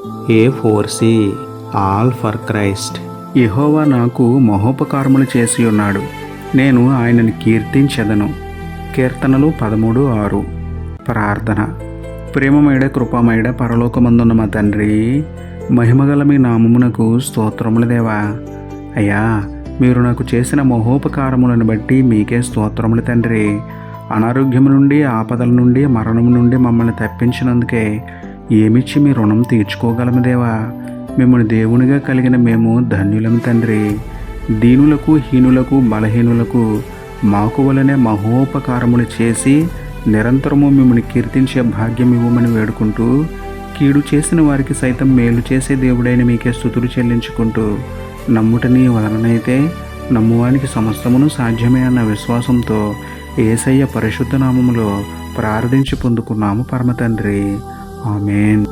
A4C all for Christ. యెహోవా నాకు మహోపకారములు చేసి ఉన్నాడు, నేను ఆయనని కీర్తించెదను. కీర్తనలు 13:6. ప్రార్థన. ప్రేమమేడ కృపామేడ పరలోకమందున్న మా తండ్రి, మహిమగల మీ నామమునకు స్తోత్రములు దేవా. అయ్యా, మీరు నాకు చేసిన మహోపకారములను బట్టి మీకే స్తోత్రములు తండ్రి. అనారోగ్యము నుండి, ఆపదల నుండి, మరణం నుండి మమ్మల్ని తప్పించినందుకే ఏమిచ్చి మీ రుణం తీర్చుకోగలము దేవా. మిమ్మల్ని దేవునిగా కలిగిన మేము ధన్యులము తండ్రి. దీనులకు, హీనులకు, బలహీనులకు మాకు వలనే మహోపకారములు చేసి నిరంతరము మిమ్మల్ని కీర్తించే భాగ్యం ఇవ్వమని వేడుకుంటూ, కీడు చేసిన వారికి సైతం మేలు చేసే దేవుడైన మీకే స్తుతులు చెల్లించుకుంటూ, నమ్ముటని వలనైతే నమ్మువానికి సమస్తమును సాధ్యమే అన్న విశ్వాసంతో యేసయ్య పరిశుద్ధ నామములో ప్రార్థించి పొందుకున్నాము పరమ తండ్రి. ఆమేన్.